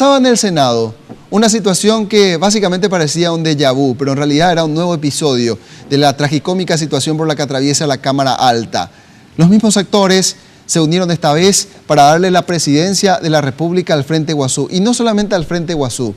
Pasaba en el Senado una situación que básicamente parecía un déjà vu, pero en realidad era un nuevo episodio de la tragicómica situación por la que atraviesa la Cámara Alta. Los mismos sectores se unieron esta vez para darle la presidencia de la República al Frente Guasú. Y no solamente al Frente Guasú,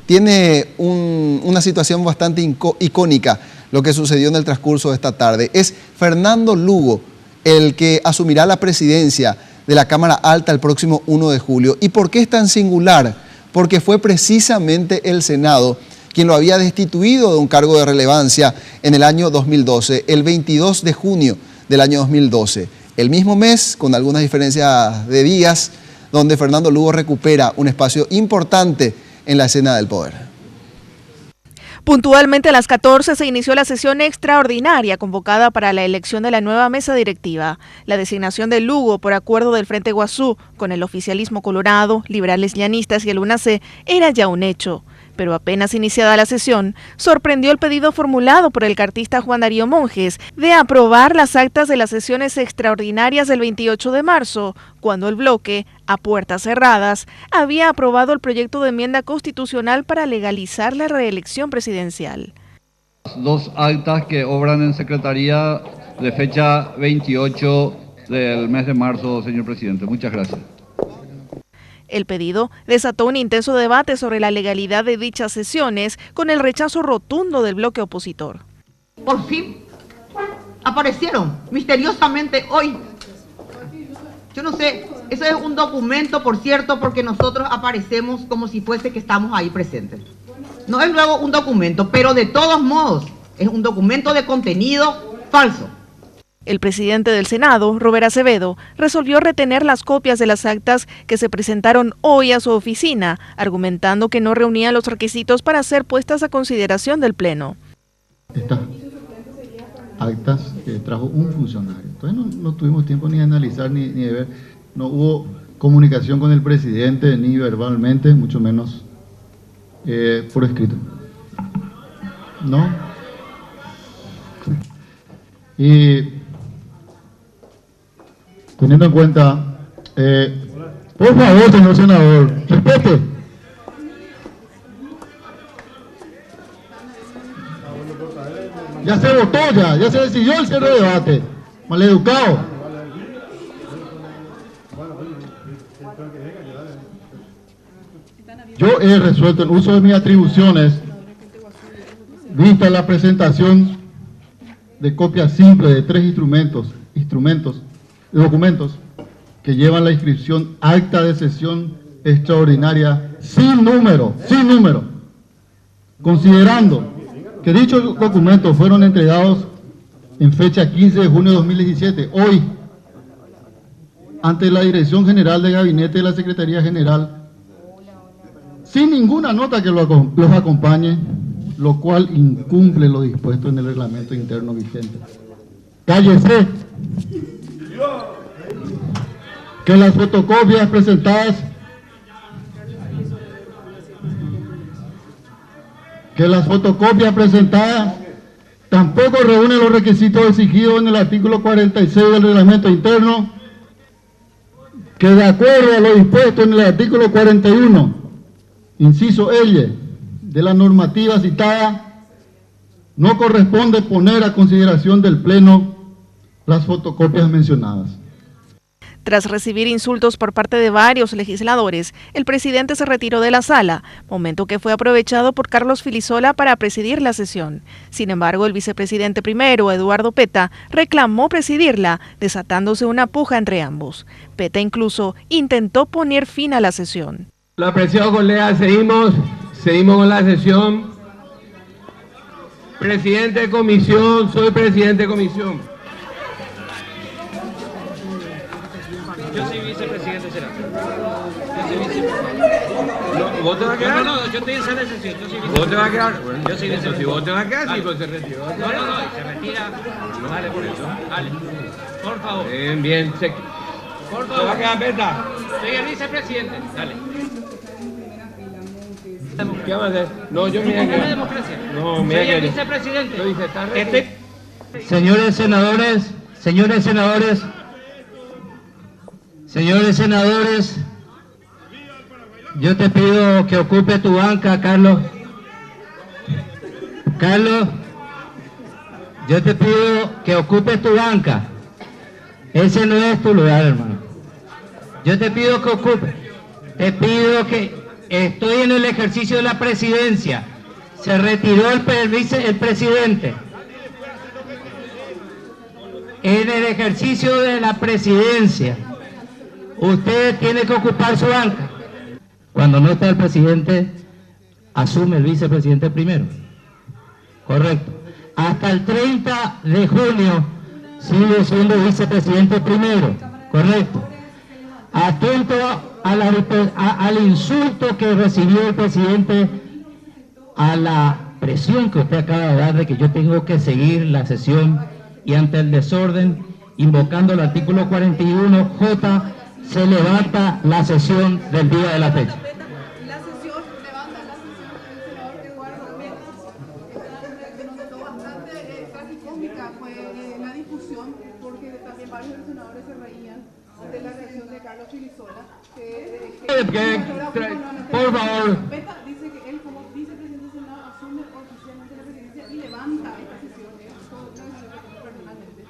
tiene una situación bastante icónica lo que sucedió en el transcurso de esta tarde. Es Fernando Lugo el que asumirá la presidencia de la Cámara Alta el próximo 1 de julio. ¿Y por qué es tan singular? Porque fue precisamente el Senado quien lo había destituido de un cargo de relevancia en el año 2012, el 22 de junio del año 2012. El mismo mes, con algunas diferencias de días, donde Fernando Lugo recupera un espacio importante en la escena del poder. Puntualmente a las 14 se inició la sesión extraordinaria convocada para la elección de la nueva mesa directiva. La designación de Lugo por acuerdo del Frente Guasú con el oficialismo colorado, liberales llanistas y el UNACE era ya un hecho. Pero apenas iniciada la sesión, sorprendió el pedido formulado por el cartista Juan Darío Monjes de aprobar las actas de las sesiones extraordinarias del 28 de marzo, cuando el bloque, a puertas cerradas, había aprobado el proyecto de enmienda constitucional para legalizar la reelección presidencial. Dos actas que obran en Secretaría de fecha 28 del mes de marzo, señor presidente. Muchas gracias. El pedido desató un intenso debate sobre la legalidad de dichas sesiones con el rechazo rotundo del bloque opositor. Por fin aparecieron misteriosamente hoy. Yo no sé, eso es un documento, por cierto, porque nosotros aparecemos como si fuese que estamos ahí presentes. No es luego un documento, pero de todos modos es un documento de contenido falso. El presidente del Senado, Robert Acevedo, resolvió retener las copias de las actas que se presentaron hoy a su oficina, argumentando que no reunían los requisitos para ser puestas a consideración del Pleno. Estas actas que trajo un funcionario. Entonces no tuvimos tiempo ni de analizar ni de ver. No hubo comunicación con el presidente, ni verbalmente, mucho menos por escrito. ¿No? Y teniendo en cuenta, por favor, señor senador, respete. Ya se votó, ya se decidió el cierre de debate. Maleducado. Yo he resuelto el uso de mis atribuciones, vista la presentación de copias simples de 3 documentos que llevan la inscripción acta de sesión extraordinaria sin número, considerando que dichos documentos fueron entregados en fecha 15 de junio de 2017, hoy, ante la Dirección General de Gabinete de la Secretaría General, sin ninguna nota que los acompañe, lo cual incumple lo dispuesto en el reglamento interno vigente. ¡Cállese! Que las fotocopias presentadas tampoco reúnen los requisitos exigidos en el artículo 46 del reglamento interno, que de acuerdo a lo dispuesto en el artículo 41, inciso L, de la normativa citada, no corresponde poner a consideración del Pleno las fotocopias mencionadas. Tras recibir insultos por parte de varios legisladores, el presidente se retiró de la sala, momento que fue aprovechado por Carlos Filisola para presidir la sesión. Sin embargo, el vicepresidente primero, Eduardo Petta, reclamó presidirla, desatándose una puja entre ambos. Petta incluso intentó poner fin a la sesión. La apreciado colega, seguimos con la sesión. Presidente de comisión, soy presidente de comisión. Yo soy vicepresidente, será. Yo soy vicepresidente. No, ¿vos te vas a quedar? No, yo estoy en sala de sesión. Yo soy vicepresidente. ¿Vos te vas a quedar? Bueno, yo soy vicepresidente. si vos te vas a quedar, sí, pues se retiró. No, se retira. Dale, por eso. Dale. Por favor. Bien. Por favor. ¿Te vas a quedar, Petta? Soy el vicepresidente. Dale. ¿Qué vas a hacer? No, yo mira que... democracia. No, mira soy que... el vicepresidente. Lo dije, está Señores senadores, Yo te pido que ocupe tu banca, Carlos. Carlos, yo te pido que ocupes tu banca. Ese no es tu lugar, hermano. Yo te pido que ocupes. Te pido que... Estoy en el ejercicio de la presidencia. Se retiró el presidente. En el ejercicio de la presidencia, usted tiene que ocupar su banca. Cuando no está el presidente, asume el vicepresidente primero. Correcto. Hasta el 30 de junio sigue siendo vicepresidente primero. Correcto. Atento al insulto que recibió el presidente, a la presión que usted acaba de dar de que yo tengo que seguir la sesión, y ante el desorden, invocando el artículo 41J, se levanta la sesión del día de la fecha. La sesión levanta la sesión del senador Eduardo Menas. Nos notó bastante tragicómica fue la discusión, porque también varios de los senadores se reían de la reacción de Carlos Filisola. Por favor. Dice que él como vicepresidente del Senado asume oficialmente la presidencia y levanta esta sesión. Es todo una decisión que toma personalmente.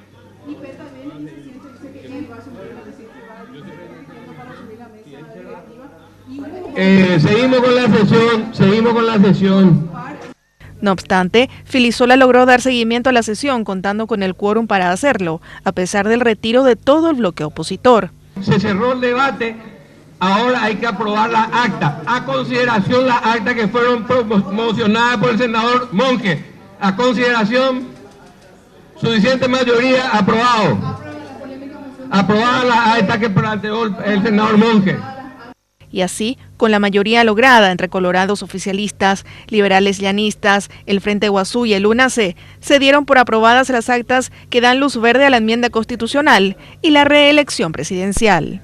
Y Peta también el presidente dice que él va a asumir la presidencia y va a para asumir la mesa directiva. Seguimos con la sesión. No obstante, Filisola logró dar seguimiento a la sesión contando con el quórum para hacerlo, a pesar del retiro de todo el bloque opositor. Se cerró el debate, ahora hay que aprobar la acta. A consideración las actas que fueron promocionadas por el senador Monge. A consideración, suficiente mayoría, aprobado. Aprobada la acta que planteó el senador Monge. Y así, con la mayoría lograda entre colorados oficialistas, liberales llanistas, el Frente Guazú y el UNAC, se dieron por aprobadas las actas que dan luz verde a la enmienda constitucional y la reelección presidencial.